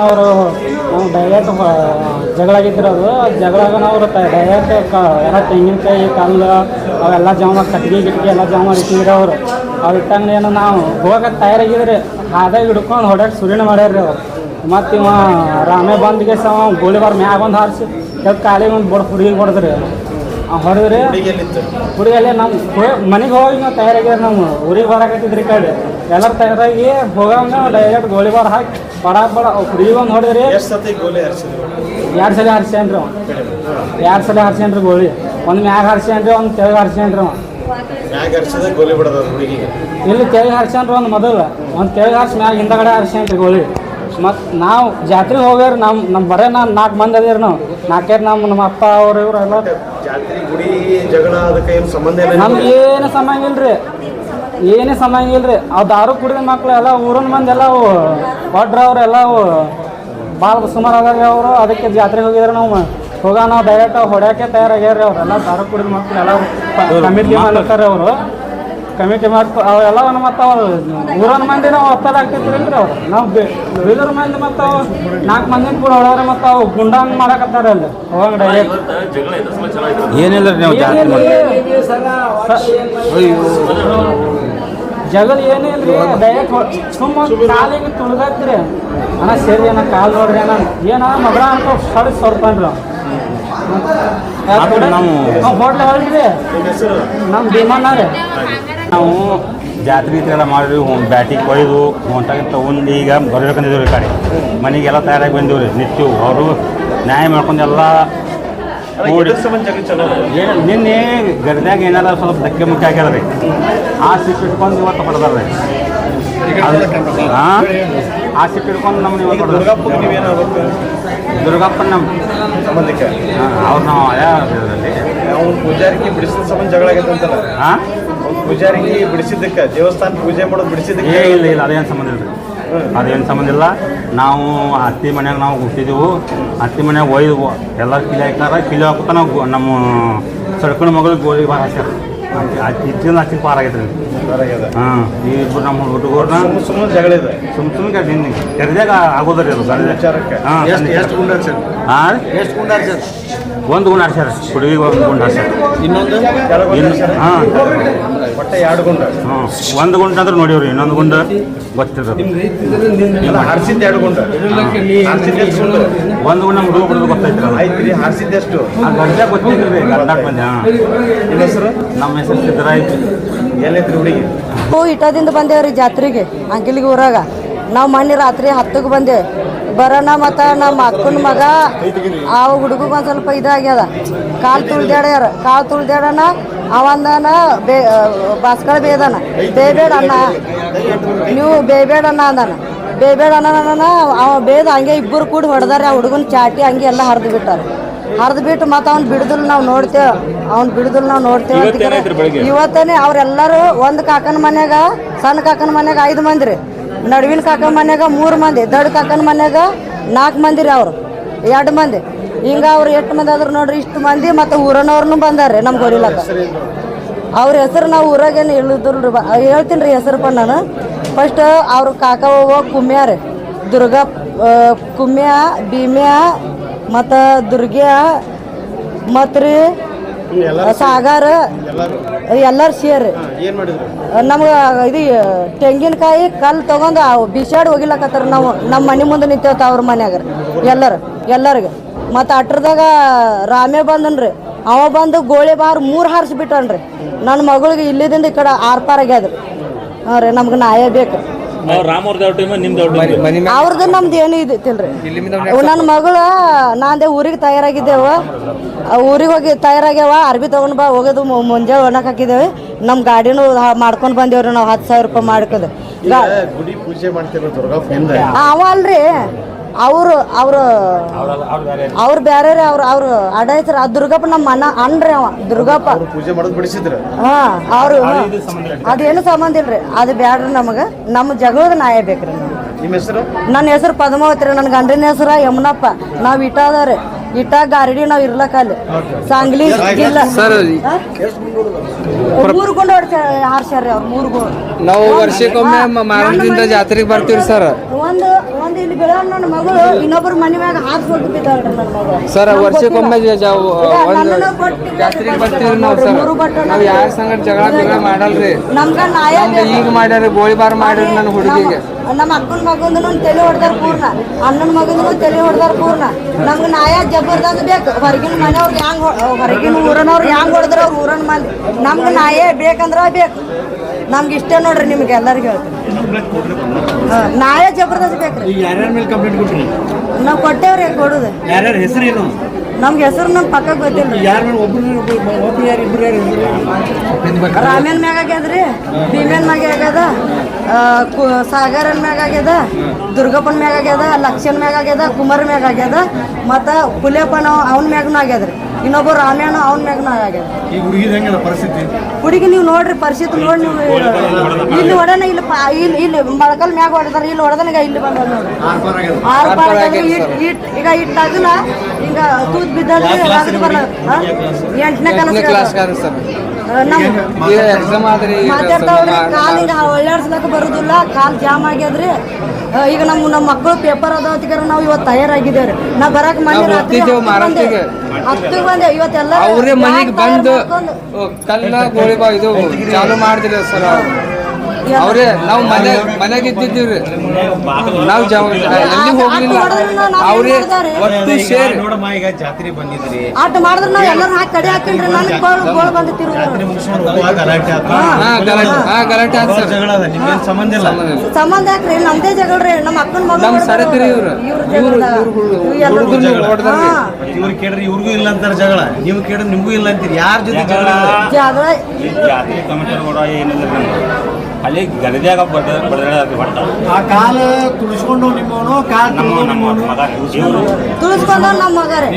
ಅವರು ಡೈರೆಕ್ಟ್ ಜಗಳ ಆಗಿದ್ರು ಅದು ಜಗಳಾಗ ಅವರು ಡೈರೆಕ್ಟ್ ಎಲ್ಲ ತೆಂಗಿನಕಾಯಿ ಕಲ್ಲು ಅವೆಲ್ಲ ಜಮ ಕಟ್ಗೆ ಗಿಟ್ಗೆ ಎಲ್ಲ ಜಮ ಇಟ್ಟಿದ್ರಿ ಅವರು ಅವ್ರು ಇಟ್ಟಂಗೆ ಏನು ನಾವು ಹೋಗಕ್ಕೆ ತಯಾರಾಗಿದ್ರಿ ಹಾದಾಗ ಹಿಡ್ಕೊಂಡು ಹೊಡ್ಯಾಕೆ ಸುರಿಣ ಮಾಡ್ಯಾರ್ರಿ ಅವ್ರು ಮತ್ತು ಇವ ರಾಮೇ ಬಂದ್ಗೆ ಸಹ ಗೋಲಿಬಾರ್ ಮ್ಯಾಗ ಒಂದು ಹಾರಿಸಿ ಕಾಲಿಗೆ ಒಂದು ಹುಡುಗಿಗೆ ಹೊಡೆದ್ರಿ ಹೊಡೆದ್ರಿ ಹುಡುಗಲ್ಲೇ ನಮ್ಮ ಮನೆಗೆ ಹೋಗಿ ನಾವು ತಯಾರಾಗಿದ್ರಿ ನಾವು ಊರಿಗೆ ಬರಾಕತ್ತಿದ್ರಿ ಕಡೆ ಎಲ್ಲರೂ ತಯಾರಾಗಿ ಹೋಗಂಗ ಡೈರೆಕ್ಟ್ ಗೋಲಿಬಾರ್ ಹಾಕಿ ಬಡ ಹುಡುಗಿಗೆ ಒಂದು ಹೊಡೆದ್ರಿ 2 ಸಲ ಹಾರಿಸ್ಯಾನ್ರಿ ಅವ 2 ಸಲ ಹಾರಿಸ್ಯಾನ್ರಿ ಗೋಲಿ ಒಂದು ಮ್ಯಾಗ ಹಾರಿಸ್ಯಾನ್ರಿ ಒಂದು ತೆಳಗೆ ಹಾರಿಸ್ಯಾನ್ರಿ ಇಲ್ಲಿ ತೆಳಗೆ ಹಾರಿಸ್ಯಾನ್ರಿ ಒಂದು ಮೊದಲು ಒಂದು ತೆಳಗೆ ಹಾರಿಸಿ ಮ್ಯಾಗ ಹಿಂದಗಡೆ ಹಾರಿಸ್ಯಾನ್ರಿ ಗೋಲಿ ಮತ್ತು ನಾವು ಜಾತ್ರೆಗೆ ಹೋಗ್ಯಾರ ನಮ್ಮ ಬರೇ ನಾನು 4 ಮಂದಿ ಅದೀರಿ ನಾವು 4 ನಮ್ಮ ಅಪ್ಪ ಅವ್ರು ಇವ್ರು ಎಲ್ಲ ನಮ್ಗೆ ಏನು ಸಂಬಂಧ ಇಲ್ರಿ ಏನೇ ಸಂಬಂಧ ಇಲ್ರಿ ಅವು ದಾರು ಕುಡಿದ ಮಕ್ಳು ಎಲ್ಲ ಊರಿನ ಮಂದಿ ಎಲ್ಲ ಒಡ್ರ ಅವ್ರು ಎಲ್ಲ ಭಾಳ ಸುಮಾರು ಆದಾಗ ಅವರು ಅದಕ್ಕೆ ಜಾತ್ರೆಗೆ ಹೋಗಿದ್ರೆ ನಾವು ಹೋಗ ನಾವು ಡೈರೆಕ್ಟ್ ಹೊಡ್ಯಾಕೆ ತಯಾರಾಗ್ಯಾರ ಅವರೆಲ್ಲ ದಾರು ಕುಡಿದ ಮಕ್ಳು ಎಲ್ಲ ಕಮಿಟಿ ಮಾಡ್ತಾರೆ ಅವರು ಕಮಿಟಿ ಮಾಡ್ಕೊ ಅವೆಲ್ಲ ಮತ್ತು ಅವ್ರು ಊರನ ಮಂದಿ ನಾವು ಒಪ್ಪದಾಗ್ತಿದ್ರಿ ಇಲ್ರಿ ಅವ್ರು ನಾವು ಬೀದರ್ ಮಂದಿ ಮತ್ತು ಅವು 4 ಮಂದಿನ ಕೂಡ ಹೊಡ್ಯಾರ ಮತ್ತು ಅವು ಗುಂಡಂಗೆ ಮಾಡಕತ್ತಾರೆ ಅಲ್ಲಿ ಹೋಗಂಗೆ ಡೈರೆಕ್ಟ್ ಏನಿಲ್ಲ ನೀವು ಜಗಳ ಏನಿಲ್ರಿ ಡೈರೆಕ್ಟ್ ಸುಮ್ಮ ಕಾಲಿಗೆ ತುಳಿದಾಕ್ರಿ ಅಣ್ಣ ಸೇರಿ ಅಣ್ಣ ಕಾಲು ನೋಡ್ರಿ ಅಣ್ಣ ಏನ ಮಗಳ ಅಂತ ಸಡಿಸ್ ಹೊರ್ಕೊಂಡ್ರಿ ನಾವು ಹೋಟ್ಲೆ ಹೊಳ್ರಿ ನಮ್ಮ ಭೀಮಣ್ಣ ರೀ ನಾವು ಜಾತ್ರೆ ಎಲ್ಲ ಮಾಡಿದ್ವಿ ಬ್ಯಾಟಿಗೆ ಕೊಯ್ದು ಹೊಂಟಾಗ ತೊಗೊಂಡು ಈಗ ಬರ್ಬೇಕಂದಿದ್ದೀವಿ ಕಡೆ ಮನೆಗೆಲ್ಲ ತಯಾರಾಗಿ ಬಂದೀವ್ರಿ ನಿಂತು ಅವರು ನ್ಯಾಯ ಮಾಡ್ಕೊಂಡೆಲ್ಲ ನಿನ್ನೆ ಗಡ್ದಾಗ ಏನಾರ ಸ್ವಲ್ಪ ಧಕ್ಕೆ ಮುಖ್ಯ ಆಗ್ಯದ ರೀ ಆ ಸಿಟ್ಟು ಇಟ್ಕೊಂಡು ಇವತ್ತು ಹೊಡೆದಾರ ರೀ ಆ ಸಿಟ್ಟು ಇಟ್ಕೊಂಡು ನಮ್ಮನ್ನ ಇವತ್ತು ದುರ್ಗಪ್ಪ ನಮ್ಮ ಸಂಬಂಧಿಕ ಅವ್ರು ನಾವು ಇದರಲ್ಲಿ ಅವ್ನು ಪೂಜಾರಿಗೆ ಬಿಡಿಸಿದ ಸಂಬಂಧ ಜಗಳ ಆಗೈತಂತಲ್ಲ ಪೂಜಾರಿಗೆ ಬಿಡಿಸಿದ್ದಕ್ಕೆ ದೇವಸ್ಥಾನ ಪೂಜೆ ಮಾಡೋದು ಬಿಡಿಸಿದ್ದಕ್ಕೆ ಇಲ್ಲ ಅದೇನು ಸಂಬಂಧ ಇಲ್ಲ ರೀ ಅದೇನು ಸಂಬಂಧ ಇಲ್ಲ ನಾವು ಅತ್ತಿ ಮನ್ಯಾಗ ನಾವು ಹುಟ್ಟಿದೆವು ಅತ್ತಿ ಮನ್ಯಾಗ ಒಯ್ದು ಎಲ್ಲರೂ ಕಿಲಿ ಹಾಕ್ತಾರೆ ಕಿಲಿ ಹಾಕುತ್ತಾ ನಾವು ನಮ್ಮ ಸಡ್ಕಣ ಮಗಳು ಗೋಳಿ ಬಾರ ಹಾಕ್ಯಾರ ಇಟ್ಟಿನ ಹಚ್ಚಿಗೆ ಪಾರ ಆಗೈತೆ ರೀ ಹಾಂ ಈ ಇಬ್ಬರು ನಮ್ಮ ಹುಡುಗರನ್ನ ಸುಮ್ಮನೆ ಜಗಳ ಇದೆ ಸುಮ್ಮನೆ ನಿನ್ನೆ ಕರೆದಾಗ ಆಗೋದ್ರಿ ಅದು ವಿಚಾರಕ್ಕೆ ಎಷ್ಟು ಗುಂಡ ಸರ್ ಹಾಂ ಎಷ್ಟು ಗುಂಡ ಸರ್ ಒಂದು ಗುಂಡ ಹಾರ್ಸ್ಯಾರ ಹುಡುಗಿಗೆ ಒಂದು ಗುಂಡ ಹಾರ್ಸ್ಯಾರ ಇನ್ನೊಂದು ಹಾಂ ಒಟ್ಟೆ 2 ಗುಂಡ ಹಾಂ ಒಂದು ಗುಂಡ ಅಂದ್ರೆ ನೋಡಿವ್ರಿ ಇನ್ನೊಂದು ಗುಂಡ ಗೊತ್ತಿರೋದು ಹಾರಿಸಿದ್ದು 2 ಗುಂಡ ಒಂದು ಗುಂಡ ನಮ್ಮ ಹುಡುಗ ಬಿಡೋದು ಗೊತ್ತೈತ್ರಿ ಆಯ್ತು ರೀ ಹಾರಿಸಿದ್ದೆಷ್ಟು ಆ ಗಡ್ಡ ಗೊತ್ತಿದ್ರಿ ರೀ ಗಡ್ಡಾಕ್ ಬಂದೆ ಹಾಂ ನಿಮ್ಮ ಹೆಸರು ನಮ್ಮ ಹೆಸರು ಸಿದ್ದರಾಯ್ತು ಎಲ್ಲೈತ್ರಿ ಹುಡುಗಿ ಇಟ್ಟದಿಂದ ಬಂದೇವ್ರಿ ಜಾತ್ರೆಗೆ ಅಂಕಿಲಿಗೆ ಊರಾಗ ನಾವು ಮೊನ್ನೆ ರಾತ್ರಿ 10ಕ್ಕೆ ಬಂದೇವೆ ಬರೋಣ ಮತ್ತು ನಮ್ಮ ಅಕ್ಕನ ಮಗ ಆ ಹುಡುಗಗೆ ಒಂದು ಸ್ವಲ್ಪ ಇದಾಗ್ಯದ ಕಾಲು ತುಳ್ದಾಡಣ ಅವಂದನ ಬಾಸ್ಕಳ ಬೇದನ ಬೇಬೇಡ ಅಣ್ಣ ನೀವು ಬೇಬೇಡ ಅಣ್ಣ ಅಂದಾನ ಬೇಬೇಡ ಅಣ್ಣ ಅವ ಬೇದ ಹಂಗೆ ಇಬ್ಬರು ಕೂಡ ಹೊಡೆದಾರೆ ಆ ಹುಡುಗನ ಚಾಟಿ ಹಂಗೆ ಎಲ್ಲ ಹರಿದು ಬಿಟ್ಟಾರೆ ಹರಿದು ಬಿಟ್ಟು ಮತ್ತು ಅವ್ನು ಬಿಡುದಿಲ್ಲ ನಾವು ನೋಡ್ತೇವೆ ಇವತ್ತನೇ ಅವರೆಲ್ಲರೂ ಒಂದು ಕಾಕನ ಮನ್ಯಾಗ ಸಣ್ಣ ಕಾಕನ ಮನ್ಯಾಗ 5 ಮಂದಿ ರೀ ನಡುವಿನ ಕಾಕನ ಮನ್ಯಾಗ 3 ಮಂದಿ ದೊಡ್ಡ ಕಾಕನ ಮನ್ಯಾಗ 4 ಮಂದಿ ರೀ ಅವರು 2 ಮಂದಿ ಹಿಂಗೆ ಅವ್ರು 8 ಮಂದಿ ಆದ್ರೆ ನೋಡ್ರಿ ಇಷ್ಟು ಮಂದಿ ಮತ್ತು ಊರನವ್ರನ್ನೂ ಬಂದಾರೆ ನಮ್ಮ ಗೋರಿಲಕ್ಕ ಅವ್ರ ಹೆಸರು ನಾವು ಊರಾಗೇನು ಹೇಳಿದ್ರಿ ಹೇಳ್ತೀನಿ ರೀ ಹೆಸರು ನಾನು ಫಸ್ಟ್ ಅವ್ರ ಕಾಕ ಹೋಗಿ ಕುಮ್ಯ ರೀ ದುರ್ಗಾ ಕುಮ್ಯ ಭೀಮ್ಯ ಮತ್ತು ದುರ್ಗ್ಯ ಮತ್ತು ರೀ ಸಾಗರ ಎಲ್ಲರೂ ಸೇರಿ ನಮ್ಗೆ ಇದು ತೆಂಗಿನಕಾಯಿ ಕಲ್ಲು ತೊಗೊಂಡು ಬಿಸಾಡಿ ಹೋಗಿಲಕತ್ತಾರ ನಾವು ನಮ್ಮ ಮನೆ ಮುಂದೆ ನಿಂತೇವತ್ತ ಅವ್ರ ಮನ್ಯಾಗ ಎಲ್ಲರಿಗೆ ಮತ್ತು ಅಟ್ರದಾಗ ರಾಮೇ ಬಂದನ್ರಿ ಅವ ಬಂದು ಗೋಳಿ ಬಾರ್ 3 ಹಾರಿಸ್ಬಿಟ್ಟನ್ರಿ ನನ್ನ ಮಗಳಿಗೆ ಇಲ್ಲಿದಿಂದ ಈ ಕಡೆ ಆರ್ಪಾರ್ ಆಗ್ಯಾದ್ರಿ ಹಾಂ ರೀ ನಮ್ಗೆ ನ್ಯಾಯ ಬೇಕು ಅವ್ರದ್ದು ನಮ್ದು ಏನು ಇದಿಲ್ರಿ ನನ್ನ ಮಗಳು ನಾಂದೇ ಊರಿಗೆ ತಯಾರಾಗಿದ್ದೇವ ಊರಿಗೆ ಹೋಗಿ ತಯಾರಾಗ್ಯಾವ ಅರ್ಬಿ ತೊಗೊಂಡು ಬಾ ಹೋಗೋದು ಮುಂಜಾನೆ ಒಣಕ್ಕೆ ಹಾಕಿದ್ದೇವೆ ನಮ್ಮ ಗಾಡಿನೂ ಮಾಡ್ಕೊಂಡು ಬಂದೇವ್ರಿ ನಾವು 10,000 ರೂಪಾಯಿ ಮಾಡ್ಕೊಂಡು ಅವ ಅಲ್ರಿ ಅವ್ರು ಬೇರೆ ರೀ ಅವ್ರು ಅಡ ಐತ್ರಿ ಆ ದುರ್ಗಪ್ಪ ನಮ್ಮ ಅಣ್ಣ್ರಿ ಅವ ದುರ್ಗಪ್ಪ ಹಾಂ ಅವ್ರು ಅದೇನು ಸಂಬಂಧ ಇಲ್ರಿ ಅದು ಬ್ಯಾಡ್ರಿ ನಮಗೆ ನಮ್ಮ ಜಗಳದ ನ್ಯಾಯ ಬೇಕ್ರಿ ನನ್ನ ಹೆಸರು ಪದ್ಮಾವತಿ ರೀ ನನ್ನ ಗಂಡನ ಹೆಸರು ಯಮುನಪ್ಪ ನಾವು ಇಟ್ಟಾದವ್ರಿ ಗಾರಡಿ ನಾವು ಇರ್ಲಕ್ಕ ಅಲ್ಲಿ ಸಾಂಗ್ಲಿ ಜಿಲ್ಲಾ 3 ಗುಂಡು ಹಾರ್ಸ್ಯಾರ ಅವ್ರು 3 ಗುಂಡು ನಾವು ವರ್ಷಕ್ಕೊಮ್ಮೆ ಮಾರದಿಂದ ಜಾತ್ರೆಗೆ ಬರ್ತೀವಿ ಸರ್. ಒಂದು ಇಲ್ಲಿ ಬೆಳೆ ನನ್ನ ಮಗಳು ಇನ್ನೊಬ್ಬರ ಮನೆ ಮ್ಯಾಗ ಹಾಕಿ ಹೋಗಿ ಬಿದ್ದಾಳ್ರಿ ನನ್ನ ಮಗಳು. ಸರ್ ವರ್ಷಕ್ಕೊಮ್ಮೆ ಒಂದು ಜಾತ್ರೆಗೆ ಬರ್ತೀವಿ ನಾವು ಸರ್. ನಾವು ಯಾರ ಸಂಗಡ ಜಗಳ ಮಾಡಲ್ರಿ. ನಮ್ಗ ನಾಯ ಈಗ ಮಾಡ್ಯಾರ ಗೋಳಿಬಾರ್ ಮಾಡ್ಯಾರ ನನ್ನ ಹುಡುಗಿಗೆ. ನಮ್ಮ ಅಕ್ಕನ ಮಗಂದು ತಲೆ ಹೊಡೆದಾರ ಪೂರ್ಣ, ಅಣ್ಣನ ಮಗಂದು ತಲೆ ಹೊಡೆದಾರ ಪೂರ್ಣ. ನಮ್ಗೆ ನಾಯ ಜಬರ್ದಸ್ತ್ ಬೇಕು. ಹೊರಗಿನ ಮನೆಯವ್ರಿಗೆ ಹೊರಗಿನ ಊರನವ್ರು ಹೆಂಗ್ ಹೊಡೆದ್ರ ಅವ್ರ ಊರನ ಮಂದಿ. ನಮ್ಗೆ ನಾಯ ಬೇಕಂದ್ರ ಬೇಕು. ನಮ್ಗೆ ಇಷ್ಟೇ ನೋಡ್ರಿ, ನಿಮ್ಗೆ ಎಲ್ಲರಿಗೂ ಹೇಳ್ತೀನಿ ನಾಯ ಜಬರ್ದಸ್ತ್ ಬೇಕ್ರಿ. ಯಾರ್ಯಾರ ಮೇಲೆ ಕಂಪ್ಲೇಂಟ್ ಕೊಟ್ರಿ? ನಾವು ಕೊಟ್ಟೇವ್ರಿ ಕೊಡುದು. ಯಾರ್ಯಾರ ಹೆಸರು ಏನು? ನಮ್ಗೆ ಹೆಸರು ನಮ್ಮ ಪಕ್ಕಕ್ಕೆ ಗೊತ್ತಿಲ್ಲ. ಯಾರ ಮೇಲೆ ಒಬ್ರು ಯಾರು ಇಬ್ರು ಯಾರು ಹೆಸರು? ರಾಮೇನ್ ಮ್ಯಾಗ ಆಗ್ಯದ್ರಿ, ಭೀಮೇನ್ ಮ್ಯಾಗ ಆಗ್ಯದ, ಸಾಗರನ್ ಮ್ಯಾಗ ಆಗ್ಯದ, ದುರ್ಗಪ್ಪನ ಮ್ಯಾಗ ಆಗ್ಯದ, ಲಕ್ಷನ್ ಮ್ಯಾಗ ಆಗ್ಯದ, ಕುಮಾರ್ ಮ್ಯಾಗ ಆಗ್ಯದ, ಮತ್ತು ಹುಲಿಯಪ್ಪನ ಅವನ ಮ್ಯಾಗನೂ ಆಗ್ಯದ್ರಿ. ಇನ್ನೊಬ್ಬ ರಾಮೇಣ ಅವನ ಮ್ಯಾಗನೂ ಆಗ್ಯದ. ಈ ಹುಡುಗಿದ ಹೆಂಗಲ್ಲ ಪರಿಸ್ಥಿತಿ? ಹುಡುಗಿ ನೀವು ನೋಡ್ರಿ ಪರಿಸ್ಥಿತಿ ನೋಡಿ ನೀವು. ಇಲ್ಲಿ ಹೊಡೆನ ಇಲ್ಲಿ ಮೊಳಕಲ್ ಮ್ಯಾಗ ಹೊಡೆದಾರ, ಇಲ್ಲಿ ಹೊಡೆದನಗ ಇಲ್ಲಿ ಬಂದ ನೋಡ್ರಿ. ಈಗ ಇಟ್ಟಾಗಲ್ಲ ಈಗ ತೂತ್ ಬಿದ್ದಲ್ರಿ. ಎಂಟನೇ ಕ್ಲಾಸ್ ಮಾತಾಡ್ತಾವ್ರಿ. ಕಾಲ್ ಹಿಂಗ ಒಳ್ಳಾಡ್ಸ್ಲಕ್ಕ ಬರುದಿಲ್ಲ, ಕಾಲ್ ಜಾಮ್ ಆಗ್ಯದ್ರಿ. ಈಗ ನಮ್ಮ ಮಕ್ಕಳು ಪೇಪರ್ ಅದಾವತ್ತಿಗಾರ ನಾವು ಇವತ್ತು ತಯಾರಾಗಿದ್ದೇವ್ರಿ. ನಾವು ಬರಕ್ ಮನೆ ರಾತ್ರಿ 10 ಬಂದೆ. ಇವತ್ತೆಲ್ಲ ಅವ್ರೇ ಮನೆಗೆ ಬಂದು ಕಲ್ಲ ಗೋಳಿಬಾ ಇದು ಚಾಲು ಮಾಡ್ತಿಲ್ಲ ಸರ್. ಅವ್ರೇ ನಾವು ಮನೆಗೆ ಇದ್ದಿದ್ದೀವ್ರಿ. ನಾವು ಎಲ್ಲಿ ಹೋಗ್ಲಿಲ್ಲ. ಅವ್ರೇ ಒಟ್ಟು ಸೇರಿ ನೋಡಮ್ಮ, ಈಗ ಜಾತ್ರೆ ಬಂದಿದ್ರಿ, ಆಟ ಮಾಡಿದ್ರೆ ನಾವು ಎಲ್ಲರೂ ಹಾಕಿ ಕಡೆ ಹಾಕಿನ್ರಿ. ನನಗೆ ಗೋಳು ಬಂದು ತಿರುಗಿ ಗಲಾಟೆ ಆಯ್ತು ಸರ್. ಜಗಳ ಅದ, ನಿಮ್ಗೇನ್ ಸಂಬಂಧ ಇಲ್ಲ? ಸಂಬಂಧ ಯಾಕ್ರಿ? ನಮ್ದೇ ಜಗಳ್ರಿ. ನಮ್ಮ ಅಕ್ಕನ ಮಗ ನಮ್ ಸರತಿರಿ ಇವ್ರು ಇವ್ರು ಕೇಳ್ರಿ ಇವ್ರಿಗೂ ಇಲ್ಲ ಅಂತಾರ ಜಗಳ, ನೀವು ಕೇಳಿದ್ರೆ ನಿಮ್ಗೂ ಇಲ್ಲ ಅಂತೀರಿ. ಯಾರ ಜೊತೆ ಜಗಳ? ಜಗಳ ಜಾತಿ ಸಮಾಚಾರ ಕೂಡ ಏನಿಲ್ಲ ಅಲ್ಲಿ ಗರದ್ಯಾಗ ಬಡದಾಡ ಹೊಟ್ಟ ಆ ಕಾಲ ತುಳಿಸ್ಕೊಂಡು ನಿಮ್ಮವನು ಕಾಲ್ ನಮ್ಮ ಮಗ ಇವರು ತುಳಿಸ್ಕೊಂಡ ನಮ್ಮ ಮಗ ರೀ.